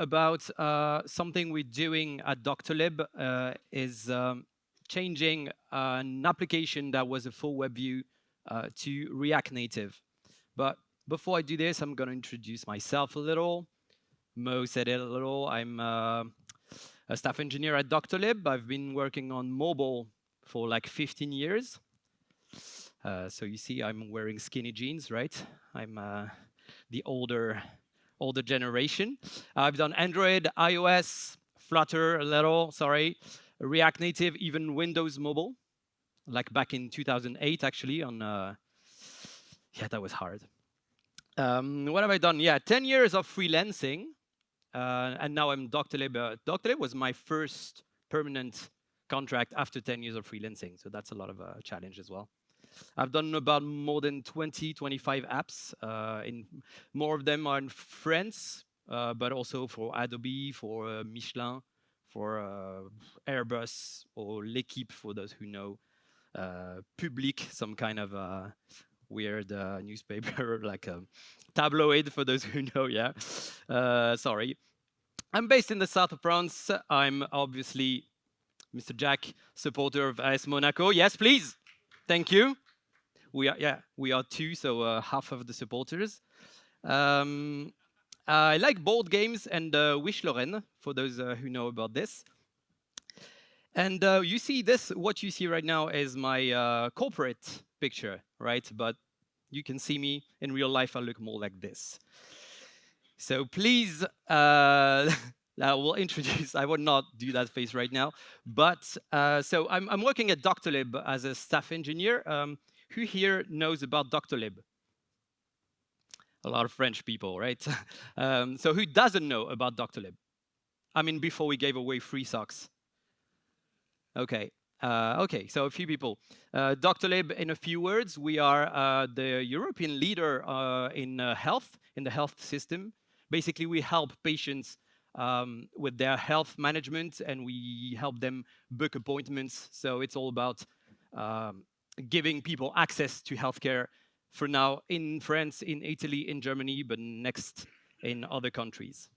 about something we're doing at Doctolib is changing an application that was a full web view to React Native. But before I do this, I'm going to introduce myself a little. Mo said it a little. I'm a staff engineer at Doctolib. I've been working on mobile for like 15 years. So you see, I'm wearing skinny jeans, right? I'm the older generation. I've done Android, iOS, Flutter a little, sorry, React Native, even Windows Mobile, like back in 2008, actually, on, yeah, that was hard. What have I done? Yeah, 10 years of freelancing, and now I'm Doctolib. Doctolib was my first permanent contract after 10 years of freelancing, so that's a lot of a challenge as well. I've done about more than 20, 25 apps. More of them are in France, but also for Adobe, for Michelin, for Airbus, or L'Equipe, for those who know. Public, some kind of weird newspaper, like a tabloid, for those who know, yeah. Sorry. I'm based in the south of France. I'm obviously Mr. Jack, supporter of AS Monaco. Yes, please. Thank you. We are two, so half of the supporters. I like board games and Wish Lorraine, for those who know about this. And you see this, what you see right now is my corporate picture, right? But you can see me in real life, I look more like this. So please, I will introduce, I will not do that face right now. But so I'm working at Doctolib as a staff engineer. Who here knows about Doctolib? A lot of French people, right? So who doesn't know about Doctolib? I mean, before we gave away free socks. Okay. Okay, so a few people. Doctolib, in a few words, we are the European leader in health, in the health system. Basically, we help patients with their health management, and we help them book appointments. So it's all about giving people access to healthcare for now in France, in Italy, in Germany, but next in other countries.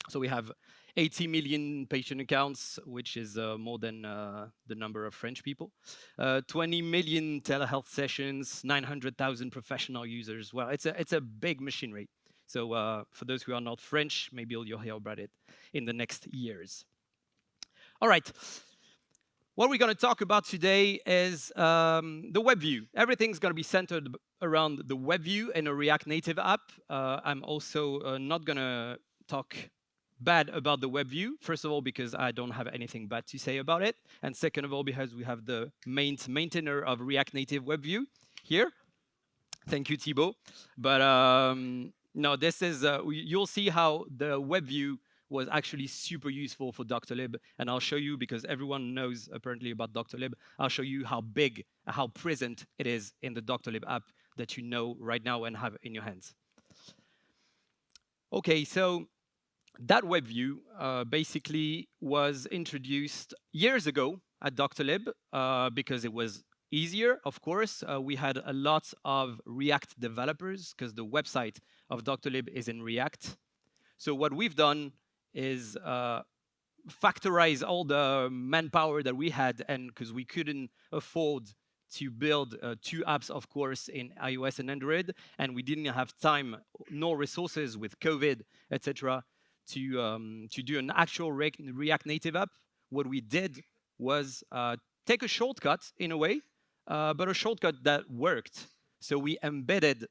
So we have 80 million patient accounts, which is more than the number of French people. 20 million telehealth sessions, 900,000 professional users. Well, it's a big machinery. So for those who are not French, maybe you'll hear about it in the next years. All right. What we're going to talk about today is the web view. Everything's going to be centered around the web view in a React Native app. I'm also not going to talk bad about the web view. First of all, because I don't have anything bad to say about it. And second of all, because we have the maintainer of React Native web view here. Thank you, Thibaut. But no, this is, you'll see how the web view was actually super useful for Doctolib. And I'll show you, because everyone knows apparently about Doctolib, I'll show you how big, how present it is in the Doctolib app that you know right now and have in your hands. Okay, so that web view basically was introduced years ago at Doctolib because it was easier, of course. We had a lot of React developers because the website of Doctolib is in React. So what we've done is factorize all the manpower that we had, and because we couldn't afford to build two apps, of course, in iOS and Android, and we didn't have time nor resources with COVID, etc., to do an actual React Native app. What we did was take a shortcut in a way, but a shortcut that worked. So we embedded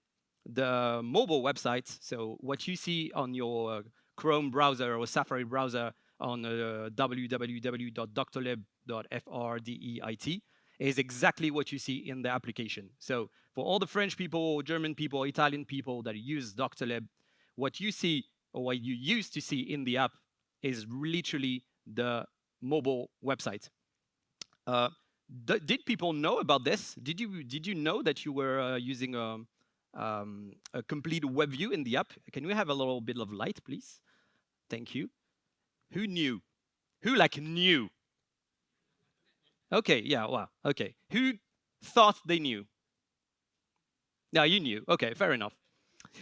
the mobile website. So what you see on your Chrome browser or Safari browser on www.doctolib.frdeit is exactly what you see in the application. So for all the French people, German people, Italian people that use Doctolib, what you see or what you used to see in the app is literally the mobile website. Did people know about this? Did you know that you were using a complete web view in the app? Can we have a little bit of light, please? Thank you. Who knew? Who knew? Okay, yeah, wow, okay. Who thought they knew? No, you knew. Okay, fair enough.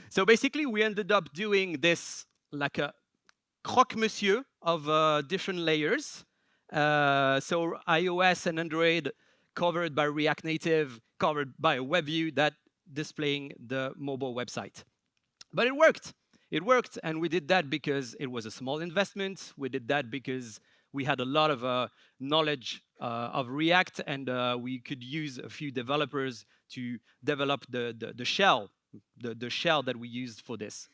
So basically, we ended up doing this like a croque-monsieur of different layers. So iOS and Android covered by React Native, covered by WebView that displaying the mobile website. But it worked. It worked, and we did that because it was a small investment. We did that because we had a lot of knowledge of React, and we could use a few developers to develop the shell, the shell that we used for this.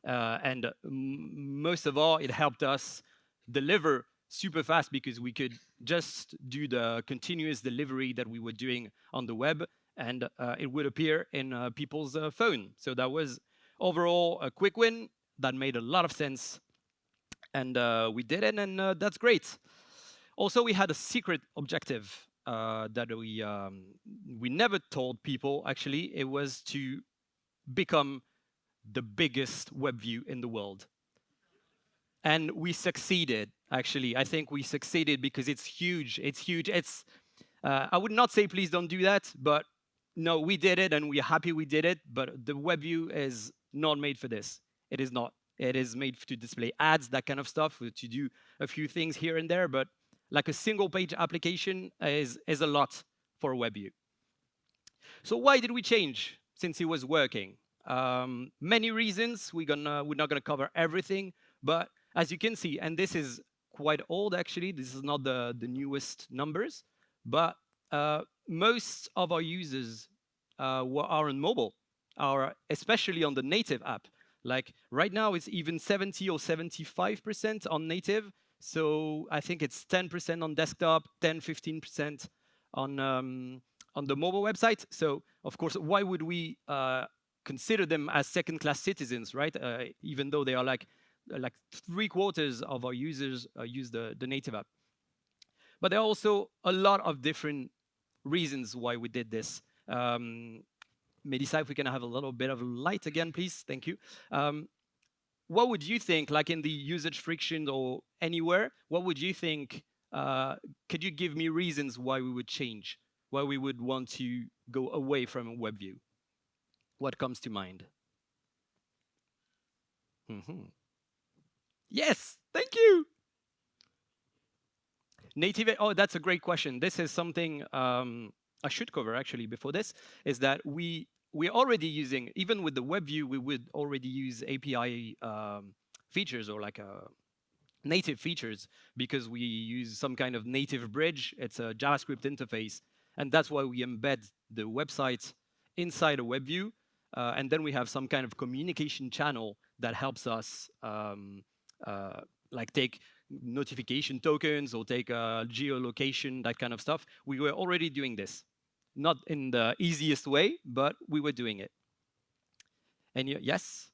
And most of all, it helped us deliver super fast because we could just do the continuous delivery that we were doing on the web, and it would appear in people's phone. So that was overall a quick win that made a lot of sense, and we did it, and that's great. Also, we had a secret objective that we never told people. Actually, it was to become the biggest web view in the world. And we succeeded, actually. I think we succeeded because it's huge. It's huge. I would not say please don't do that, but no, we did it and we're happy we did it. But the web view is not made for this. It is not. It is made to display ads, that kind of stuff, to do a few things here and there. But like a single page application is a lot for a web view. So why did we change since it was working? Many reasons. We're not gonna cover everything, but as you can see, and this is quite old actually. This is not the newest numbers, but most of our users are on mobile, are especially on the native app. Like right now, it's even 70 or 75% on native. So I think it's 10% on desktop, 10, 15% on the mobile website. So of course, why would we consider them as second-class citizens, right? Even though they are like 3/4 of our users use the native app. But there are also a lot of different reasons why we did this. Melissa, if we can have a little bit of light again, please. Thank you. What would you think, like in the usage friction or anywhere, what would you think? Could you give me reasons why we would change, why we would want to go away from WebView? What comes to mind? Yes, thank you. Native, oh, that's a great question. This is something I should cover actually before this, is that we're already using, even with the WebView, we would already use API features or like native features because we use some kind of native bridge. It's a JavaScript interface. And that's why we embed the website inside a WebView. And then we have some kind of communication channel that helps us like take notification tokens or take geolocation, that kind of stuff. We were already doing this. Not in the easiest way, but we were doing it. And yes?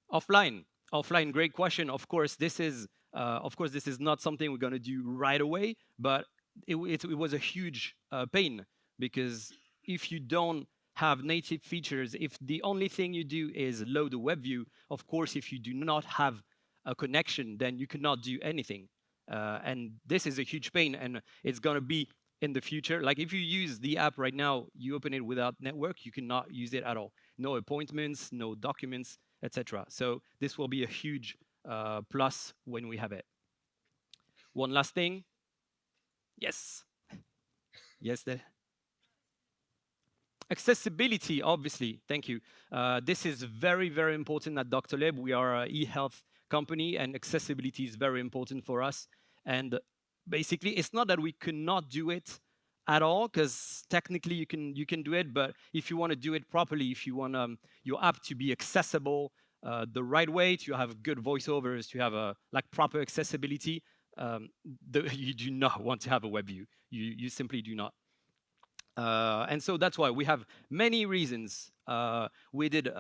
Offline. Offline, great question. Of course, this is not something we're going to do right away, but it was a huge pain because if you don't have native features, if the only thing you do is load a web view, of course, if you do not have a connection, then you cannot do anything. And this is a huge pain, and it's going to be in the future. Like if you use the app right now, you open it without network, you cannot use it at all. No appointments, no documents, etc. So this will be a huge plus when we have it. One last thing. Yes. Yes, there. Accessibility, obviously. Thank you. This is very, very important at Dr. Lab. We are an e-health company, and accessibility is very important for us. And basically, it's not that we cannot do it at all, because technically you can do it. But if you want to do it properly, if you want your app to be accessible the right way, to have good voiceovers, to have a like proper accessibility, you do not want to have a web view. You simply do not. And so that's why we have many reasons. We did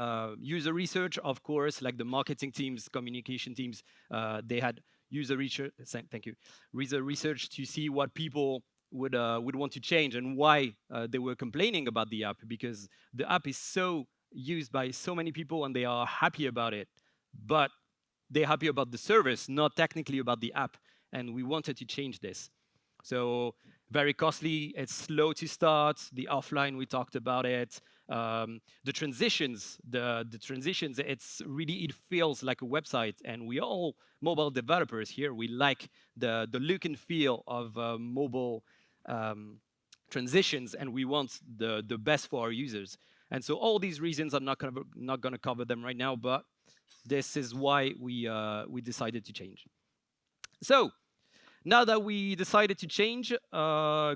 user research, of course, like the marketing teams, communication teams. They had user research. Thank you. User research to see what people would want to change and why they were complaining about the app, because the app is so used by so many people and they are happy about it, but they're happy about the service, not technically about the app. And we wanted to change this. So very costly, it's slow to start. The offline, we talked about it. The transitions, the transitions, it feels like a website, and we all mobile developers here. We like the look and feel of mobile transitions, and we want the best for our users. And so all these reasons, I'm not gonna cover them right now, but this is why we decided to change. So now that we decided to change,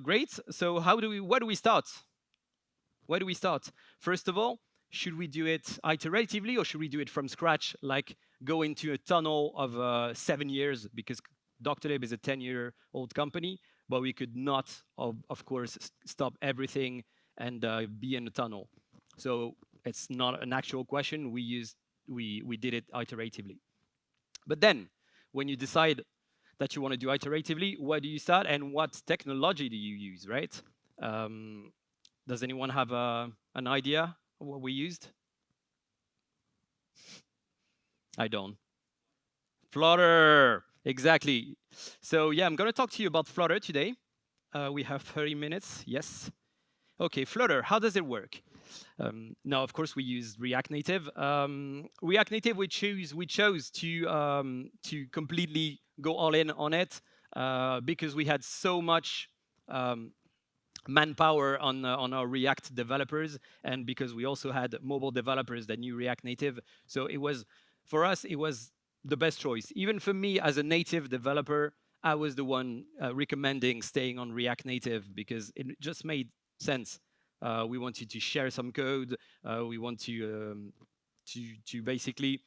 great. So where do we start? Where do we start? First of all, should we do it iteratively or should we do it from scratch, like go into a tunnel of 7 years? Because Doctolib is a 10-year-old company, but we could not, of course, stop everything and be in a tunnel. So it's not an actual question. We did it iteratively. But then, when you decide that you want to do iteratively, where do you start and what technology do you use, right? Does anyone have an idea of what we used? I don't. Flutter, exactly. So yeah, I'm going to talk to you about Flutter today. We have 30 minutes, yes. Okay, Flutter, how does it work? Now, of course, we use React Native. React Native, we chose to completely go all in on it because we had so much manpower on our React developers, and because we also had mobile developers that knew React Native. So it was, for us, it was the best choice. Even for me as a native developer, I was the one recommending staying on React Native because it just made sense. We wanted to share some code. We want to basically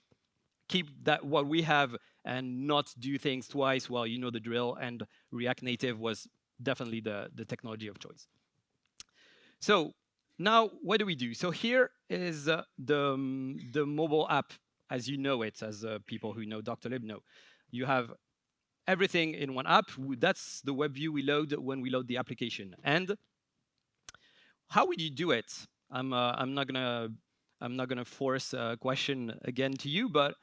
keep that what we have and not do things twice. Well, you know the drill. And React Native was definitely the technology of choice. So now what do we do? So here is the mobile app as you know it, as people who know Doctolib know. You have everything in one app. That's the web view we load when we load the application. And how would you do it? I'm not gonna force a question again to you, but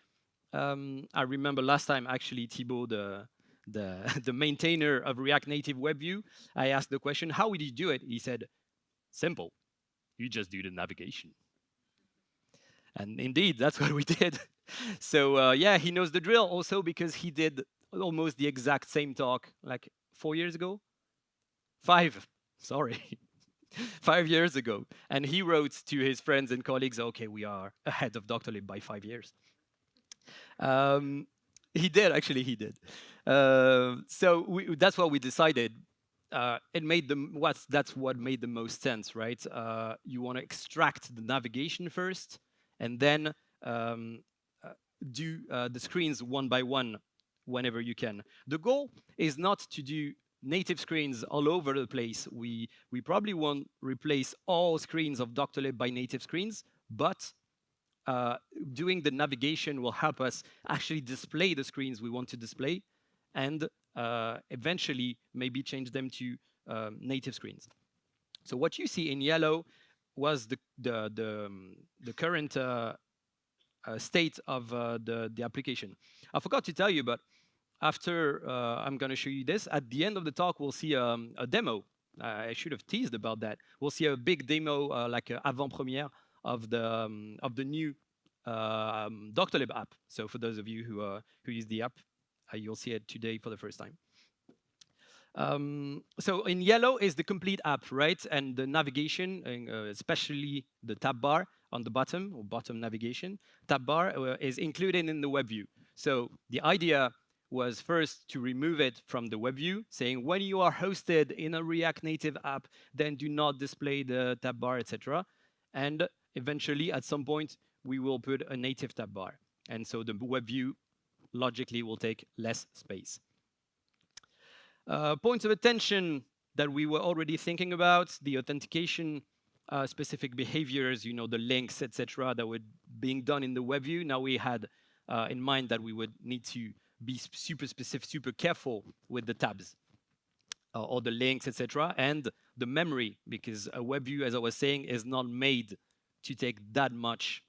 I remember last time actually Thibaut, the maintainer of React Native WebView, I asked the question, how would you do it? He said, simple. You just do the navigation. And indeed, that's what we did. So yeah, he knows the drill also because he did almost the exact same talk like 4 years ago. 5, sorry. 5 years ago. And he wrote to his friends and colleagues, okay, we are ahead of Doctolib by 5 years. He did, actually, he did. So that's what we decided. It made that's what made the most sense, right? You want to extract the navigation first, and then do the screens one by one whenever you can. The goal is not to do native screens all over the place. We probably won't replace all screens of Doctolib by native screens, but doing the navigation will help us actually display the screens we want to display, and eventually maybe change them to native screens. So what you see in yellow was the current state of the application. I forgot to tell you, but after I'm going to show you this, at the end of the talk, we'll see a demo. I should have teased about that. We'll see a big demo, like avant-première of the new Doctolib app. So for those of you who use the app, you'll see it today for the first time. So in yellow is the complete app, right? And the navigation, especially the tab bar on the bottom, or bottom navigation, tab bar is included in the web view. So the idea was first to remove it from the web view, saying when you are hosted in a React Native app, then do not display the tab bar, etc. And eventually, at some point, we will put a native tab bar. And so the web view logically will take less space. Points of attention that we were already thinking about, the authentication, specific behaviors, you know, the links, etc., that were being done in the web view. Now we had in mind that we would need to be super specific, super careful with the tabs or the links, etc., and the memory, because a web view, as I was saying, is not made to take that much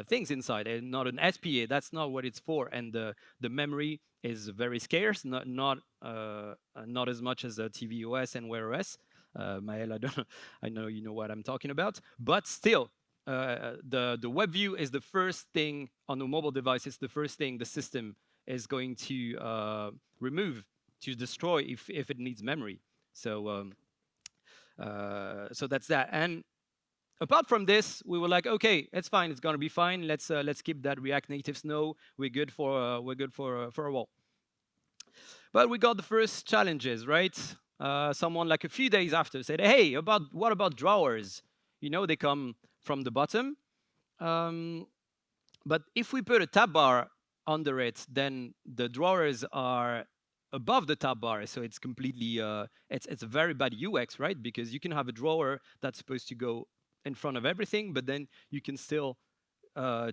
things inside, and not an SPA. That's not what it's for, and the memory is very scarce, not as much as a tvOS and Wear OS. Maël, I don't know, I know you know what I'm talking about. But still, the web view is the first thing on a mobile device. It's the first thing the system is going to remove, to destroy if it needs memory. So that's that. And apart from this, we were like, okay, it's fine. It's gonna be fine. Let's keep that React Native Snow. We're good for a while. But we got the first challenges, right? Someone like a few days after said, hey, what about drawers? You know, they come from the bottom. But if we put a tab bar under it, then the drawers are above the tab bar, so it's completely it's a very bad UX, right? Because you can have a drawer that's supposed to go in front of everything, but then you can still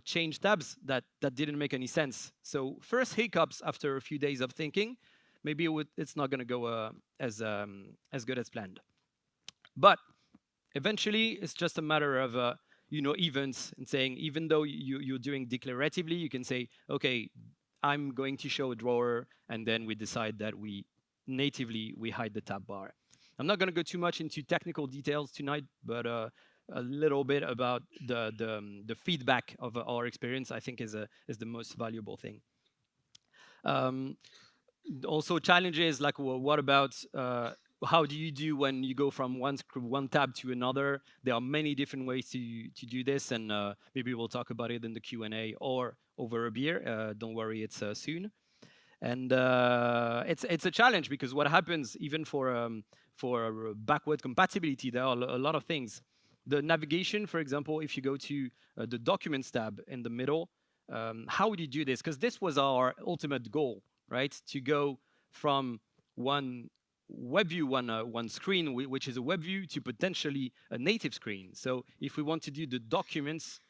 change tabs that didn't make any sense. So first hiccups after a few days of thinking, maybe it's not going to go as good as planned. But eventually, it's just a matter of events and saying, even though you're doing declaratively, you can say, okay, I'm going to show a drawer, and then we decide that we natively hide the tab bar. I'm not going to go too much into technical details tonight, but a little bit about the feedback of our experience, I think, is the most valuable thing. Also, challenges like, well, what about how do you do when you go from one tab to another? There are many different ways to do this, and maybe we'll talk about it in the Q&A or over a beer. Don't worry, it's soon. And it's a challenge because what happens even for backward compatibility, there are a lot of things. The navigation, for example, if you go to the Documents tab in the middle, how would you do this? Because this was our ultimate goal, right? To go from one web view, one screen, which is a web view, to potentially a native screen. So if we want to do the documents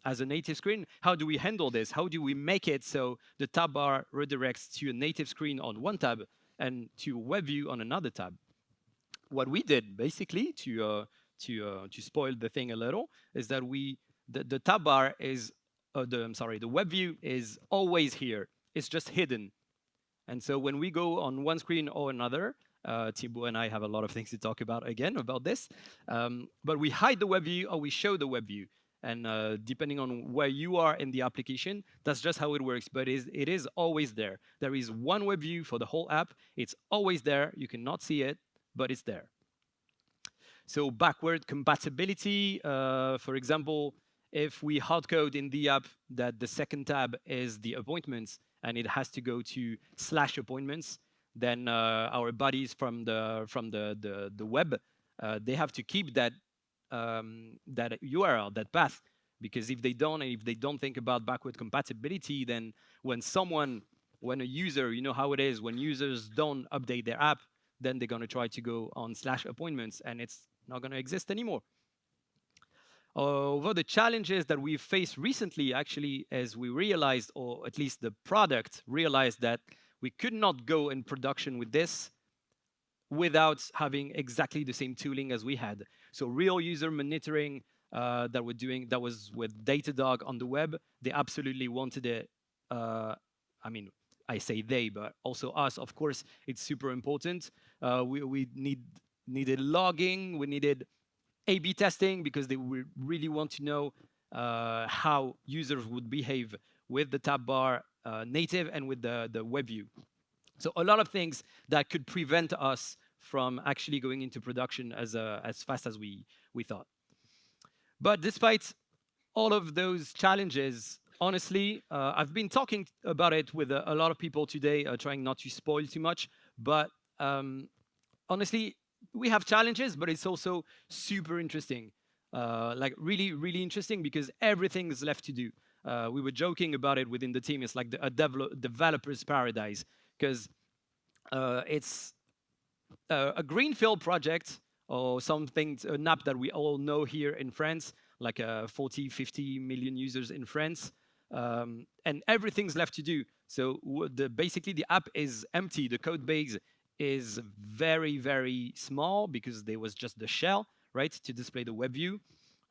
as a native screen, how do we handle this? How do we make it so the tab bar redirects to a native screen on one tab and to a web view on another tab? What we did basically to spoil the thing a little is that the tab bar is the web view is always here. It's just hidden. And so when we go on one screen or another, Thibaut and I have a lot of things to talk about again about this, but we hide the web view or we show the web view. And depending on where you are in the application, that's just how it works. But it is always there. There is one web view for the whole app. It's always there. You cannot see it, but it's there. So backward compatibility, for example, if we hardcode in the app that the second tab is the appointments and it has to go to /appointments, then our buddies from the web, they have to keep that that URL, that path, because if they don't think about backward compatibility, then when a user, you know how it is, when users don't update their app, then they're going to try to go on /appointments, and it's not going to exist anymore. Although the challenges that we've faced recently, actually, as we realized, or at least the product realized, that we could not go in production with this without having exactly the same tooling as we had. So real user monitoring that we're doing, that was with Datadog on the web, they absolutely wanted it. I mean, I say they, but also us, of course, it's super important. We needed logging, we needed A/B testing, because they would really want to know how users would behave with the tab bar native and with the web view. So a lot of things that could prevent us from actually going into production as fast as we thought. But despite all of those challenges, honestly, I've been talking about it with a lot of people today, trying not to spoil too much. But honestly, we have challenges, but it's also super interesting. Like really, really interesting, because everything is left to do. We were joking about it within the team. It's like a developer's paradise, because it's a greenfield project, or something, an app that we all know here in France, like 40, 50 million users in France, and everything's left to do. So basically the app is empty. The code base is very, very small, because there was just the shell, right, to display the web view.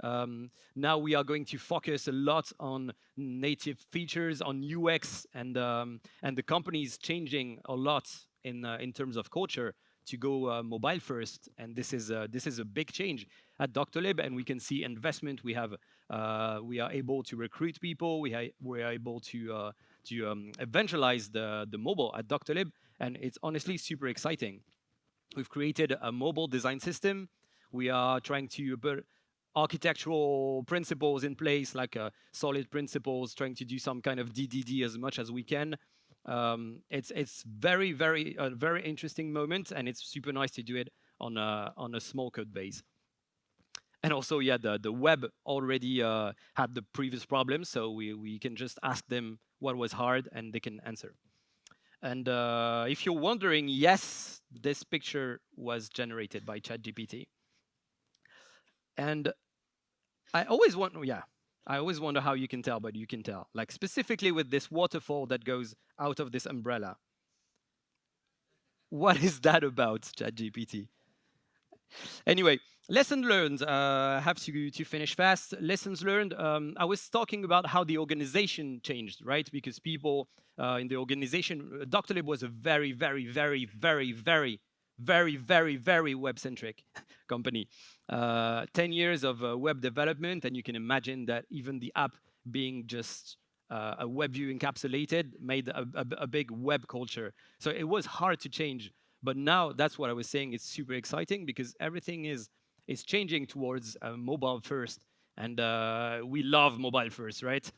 Now we are going to focus a lot on native features, on UX, and the company is changing a lot in terms of culture. to go mobile first, and this is a big change at Doctolib, and we can see investment. We are able to recruit people. We are able to evangelize the mobile at Doctolib, and it's honestly super exciting. We've created a mobile design system. We are trying to put architectural principles in place, like solid principles, trying to do some kind of DDD as much as we can. It's a very interesting moment, and it's super nice to do it on a small code base. And also, yeah, the web already had the previous problem, so we can just ask them what was hard, and they can answer. And if you're wondering, yes, this picture was generated by ChatGPT. And I always wonder how you can tell, but you can tell. Like specifically with this waterfall that goes out of this umbrella. What is that about, ChatGPT? Anyway, lesson learned. I have to finish fast. Lessons learned. I was talking about how the organization changed, right? Because people in the organization, Doctolib was a very, very, very, very, very, very, very, very web-centric company. 10 years of web development, and you can imagine that even the app being just a WebView encapsulated made a big web culture. So it was hard to change. But now that's what I was saying. It's super exciting because everything is changing towards mobile first, and we love mobile first, right?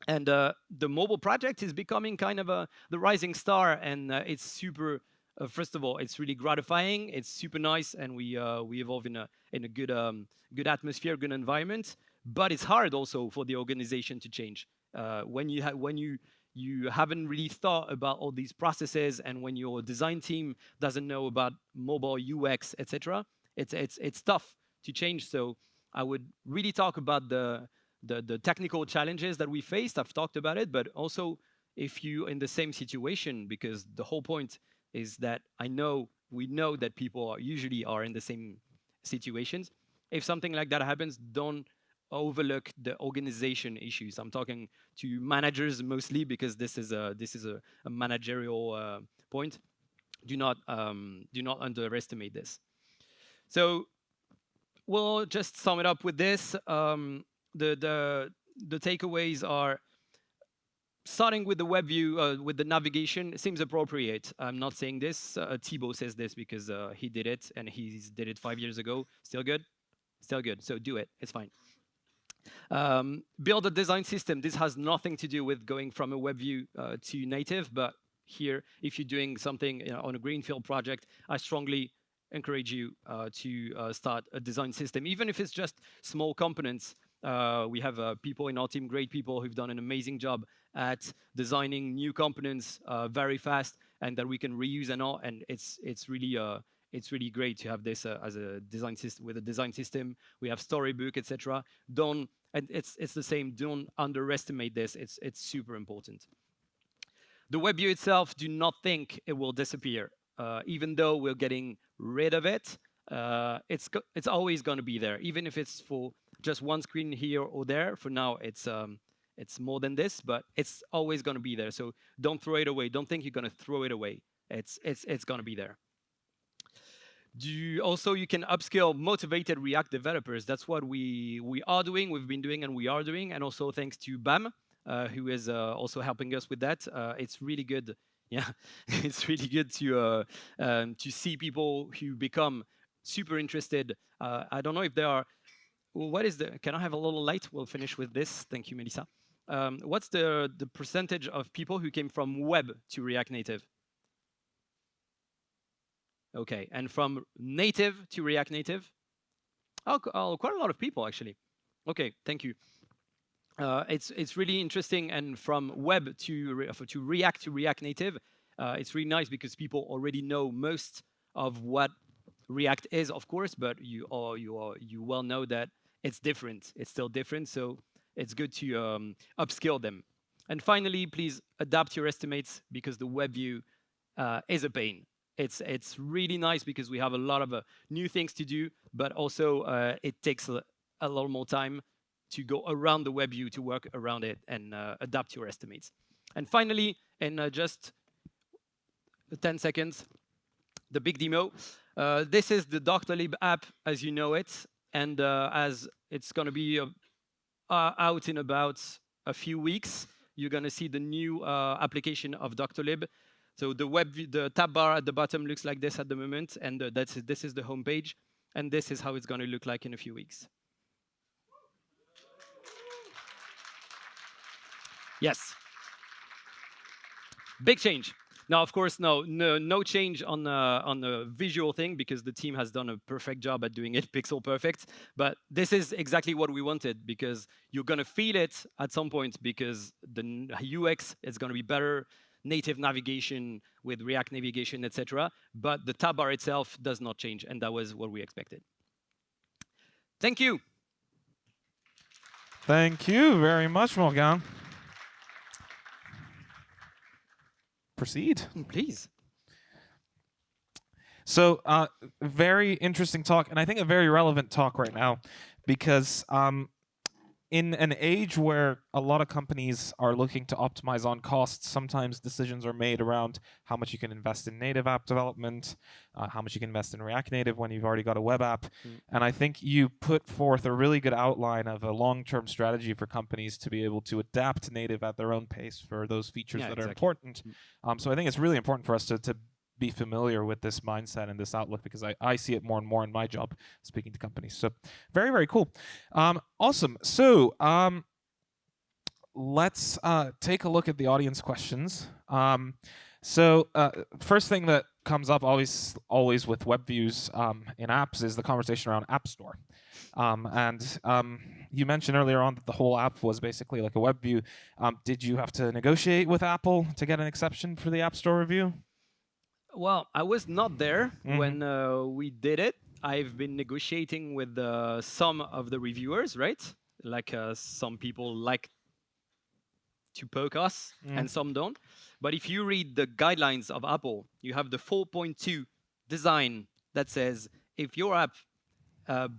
And the mobile project is becoming kind of the rising star, and it's super. First of all, it's really gratifying. It's super nice, and we evolve in a good atmosphere, good environment. But it's hard also for the organization to change when you haven't really thought about all these processes, and when your design team doesn't know about mobile UX, etc. It's tough to change. So I would really talk about the technical challenges that we faced. I've talked about it, but also if you in the same situation, because the whole point is that we know that people usually are in the same situations. If something like that happens, don't overlook the organization issues. I'm talking to managers mostly because this is a managerial point. Do not underestimate this. So we'll just sum it up with this. The takeaways are, starting with the web view, with the navigation, seems appropriate. I'm not saying this. Thibaut says this because he did it, and he did it 5 years ago. Still good? Still good. So do it. It's fine. Build a design system. This has nothing to do with going from a web view to native, but here, if you're doing something on a greenfield project, I strongly encourage you to start a design system, even if it's just small components. We have people in our team, great people who've done an amazing job at designing new components very fast, and that we can reuse and all. And it's really great to have this as a design system. With a design system, we have storybook, etc. And it's the same. Don't underestimate this. It's super important. The web view itself, do not think it will disappear. Even though we're getting rid of it, it's always going to be there, even if it's for just one screen here or there. For now, it's more than this, but it's always going to be there. So don't throw it away. Don't think you're going to throw it away. It's going to be there. Also, you can upskill motivated React developers. That's what we are doing, we've been doing, and we are doing. And also thanks to BAM, who is also helping us with that. It's really good. Yeah, it's really good to see people who become super interested. I don't know if there are. What is the? Can I have a little light? We'll finish with this. Thank you, Melissa. What's the percentage of people who came from web to React Native? Okay, and from native to React Native? Oh, quite a lot of people actually. Okay, thank you. It's really interesting, and from web to React to React Native, it's really nice because people already know most of what React is, of course, but you well know that it's different. It's still different, so it's good to upskill them. And finally, please adapt your estimates because the web view is a pain. It's really nice because we have a lot of new things to do, but also it takes a lot more time to go around the web view, to work around it and adapt your estimates. And finally, in just 10 seconds, the big demo. This is the Doctolib app as you know it, and as it's going to be out in about a few weeks, you're going to see the new application of Doctolib. So the tab bar at the bottom looks like this at the moment, and this is the homepage, and this is how it's going to look like in a few weeks. Yes. Big change. Now, of course, no change on the visual thing because the team has done a perfect job at doing it pixel perfect. But this is exactly what we wanted because you're gonna feel it at some point because the UX is gonna be better, native navigation with React navigation, etc. But the tab bar itself does not change, and that was what we expected. Thank you. Thank you very much, Morgan. Proceed. Please. So, very interesting talk, and I think a very relevant talk right now, because in an age where a lot of companies are looking to optimize on costs, sometimes decisions are made around how much you can invest in native app development, how much you can invest in React Native when you've already got a web app. And I think you put forth a really good outline of a long-term strategy for companies to be able to adapt native at their own pace for those features that are important. So I think it's really important for us to be familiar with this mindset and this outlook because I see it more and more in my job speaking to companies. So very, very cool. Awesome. So let's take a look at the audience questions. First thing that comes up always with web views in apps is the conversation around App Store. You mentioned earlier on that the whole app was basically like a web view. Did you have to negotiate with Apple to get an exception for the App Store review? Well, I was not there when we did it. I've been negotiating with some of the reviewers, right? Like some people like to poke us and some don't. But if you read the guidelines of Apple, you have the 4.2 design that says if your app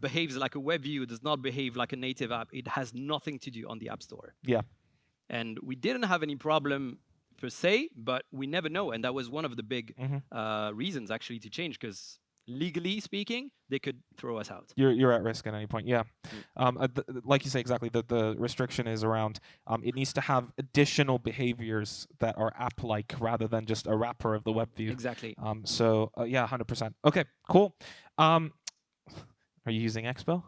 behaves like a web view, does not behave like a native app, it has nothing to do on the App Store. Yeah. And we didn't have any problem per se, but we never know. And that was one of the big reasons actually to change because legally speaking, they could throw us out. You're at risk at any point, yeah. Like you say, exactly, the restriction is around it needs to have additional behaviors that are app-like rather than just a wrapper of the web view. Exactly. Yeah, 100%. Okay, cool. Are you using Expo?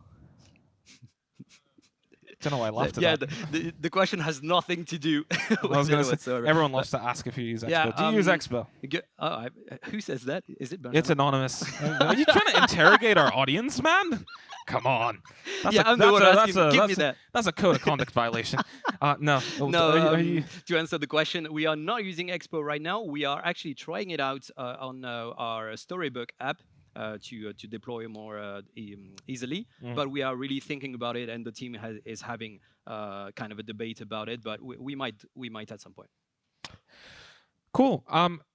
I don't know why I laughed at that. The question has nothing to do with it whatsoever. Everyone loves to ask if you use Expo. Do you use Expo? Who says that? Is it Benjamin? It's anonymous. Are you trying to interrogate our audience, man? Come on. I'm the one asking. Give me that. That's a code of conduct violation. No. To answer the question, we are not using Expo right now. We are actually trying it out on our Storybook app. To deploy more easily, but we are really thinking about it, and the team is having kind of a debate about it. But we might at some point. Cool.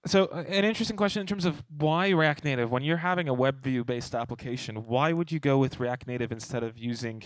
So an interesting question in terms of why React Native. When you're having a WebView-based application, why would you go with React Native instead of using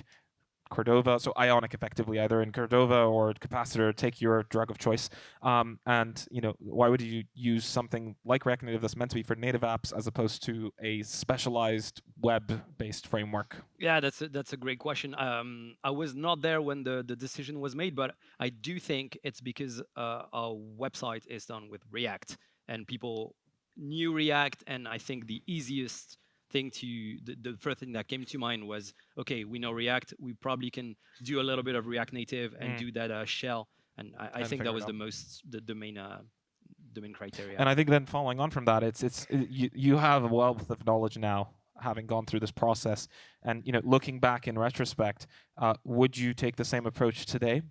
Cordova, so Ionic effectively, either in Cordova or Capacitor, take your drug of choice. And why would you use something like React Native that's meant to be for native apps as opposed to a specialized web-based framework? Yeah, that's a great question. I was not there when the decision was made, but I do think it's because our website is done with React, and people knew React, and I think the easiest thing the first thing that came to mind was, okay, we know React, we probably can do a little bit of React Native and do that shell, and I think that was the main criteria. And I think then following on from that, you have a wealth of knowledge now, having gone through this process, and looking back in retrospect, would you take the same approach today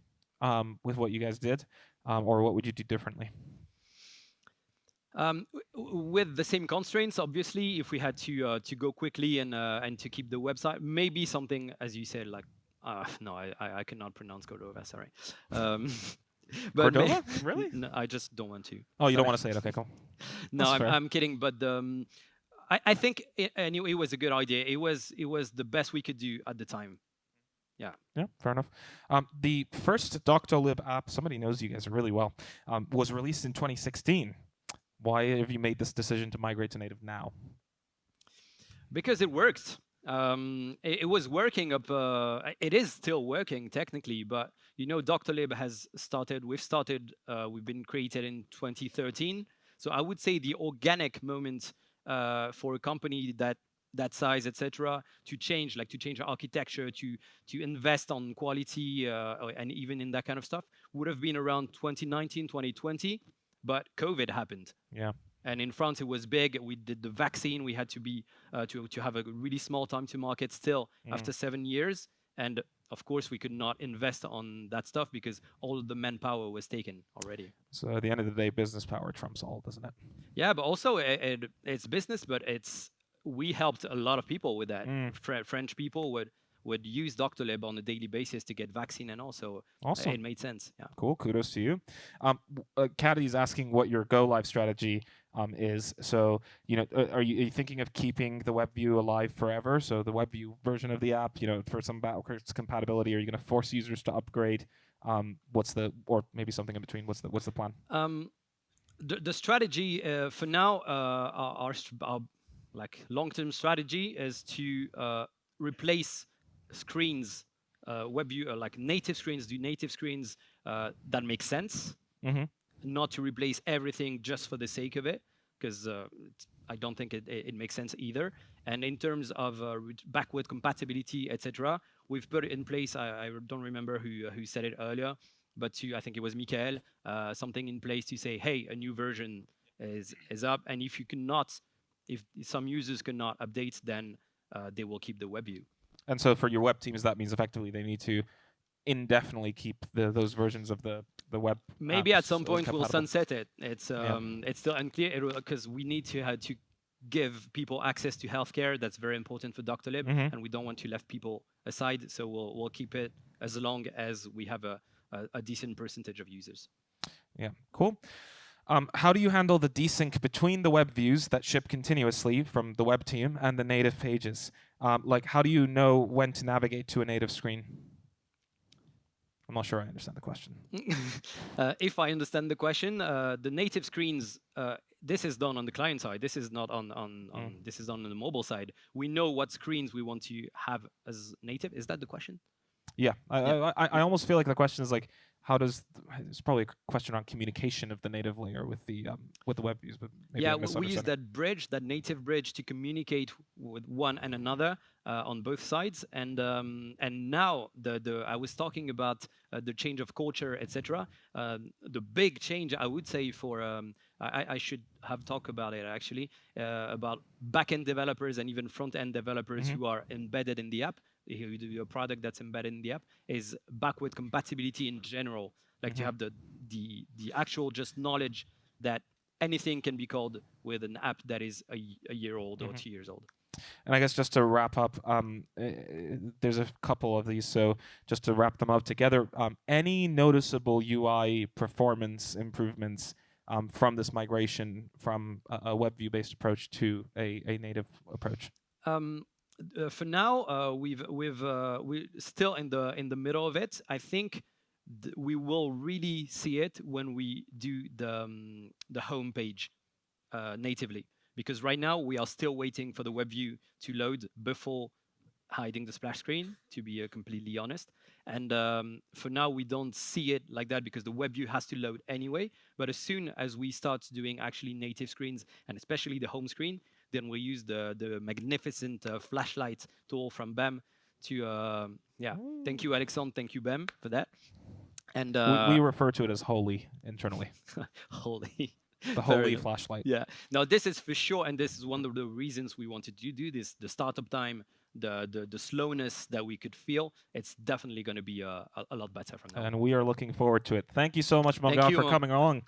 with what you guys did, or what would you do differently? With the same constraints, obviously, if we had to go quickly and to keep the website, maybe something, as you said, like no, I cannot pronounce Cordova, sorry. But Cordova? Really? No, I just don't want to. Oh, you don't want to say it? Okay, cool. No, I'm kidding. But I think anyway, it was a good idea. It was the best we could do at the time. Yeah. Yeah, fair enough. The first Doctolib app, somebody knows you guys really well, was released in 2016. Why have you made this decision to migrate to native now? Because it worked. It was working up. It is still working technically, but Doctolib has started. We've been created in 2013. So I would say the organic moment for a company that size, etc., to change architecture, to invest on quality, and even in that kind of stuff, would have been around 2019, 2020. But COVID happened. Yeah. And in France, it was big. We did the vaccine. We had to be to have a really small time to market still after 7 years. And of course, we could not invest on that stuff because all of the manpower was taken already. So at the end of the day, business power trumps all, doesn't it? Yeah, but also it's business, but we helped a lot of people with that. French people would use Doctolib on a daily basis to get vaccine, and also Awesome. it made sense. Yeah. Cool. Kudos to you. Caddy's asking what your go live strategy is. So, are you thinking of keeping the WebView alive forever? So the WebView version of the app, for some backwards compatibility, are you going to force users to upgrade? Or maybe something in between? What's the plan? The strategy for now, our like long-term strategy is to replace screens, WebView, like native screens, do native screens that make sense, not to replace everything just for the sake of it, because I don't think it makes sense either. And in terms of backward compatibility, etc., we've put it in place. I don't remember who said it earlier, but I think it was Michael, something in place to say, hey, a new version is up, and if some users cannot update, then they will keep the WebView. And so for your web teams, that means effectively they need to indefinitely keep those versions of the web. Maybe at some point we'll sunset it. It's still unclear because we need to give people access to healthcare. That's very important for Doctolib, and we don't want to left people aside. So we'll keep it as long as we have a decent percentage of users. Yeah, cool. How do you handle the desync between the web views that ship continuously from the web team and the native pages? How do you know when to navigate to a native screen? I'm not sure I understand the question. If I understand the question, the native screens, this is done on the client side. This is not this is done on the mobile side. We know what screens we want to have as native. Is that the question? Yeah, I almost feel like the question is like, it's probably a question on communication of the native layer with the web views, but maybe we use that bridge, that native bridge, to communicate with one and another on both sides. And now I was talking about the change of culture, etc. The big change, I would say, for I should have talked about it actually, about backend developers and even front-end developers who are embedded in the app. Your product that's embedded in the app is backward compatibility in general, like to have the actual just knowledge that anything can be called with an app that is a year old or 2 years old. And I guess just to wrap up, there's a couple of these, so just to wrap them up together, any noticeable UI performance improvements from this migration from a WebView-based approach to a native approach? For now, we're still in the middle of it. I think we will really see it when we do the home page natively, because right now we are still waiting for the WebView to load before hiding the splash screen, to be completely honest. And for now, we don't see it like that because the WebView has to load anyway. But as soon as we start doing actually native screens, and especially the home screen, then we use the magnificent flashlight tool from BAM to, thank you, Alexandre, thank you, BAM, for that. And we refer to it as holy internally. Holy. The holy flashlight. Yeah. Now, this is for sure, and this is one of the reasons we wanted to do this, the startup time, the slowness that we could feel. It's definitely going to be a lot better from now. And we are looking forward to it. Thank you so much, Monga, for coming along.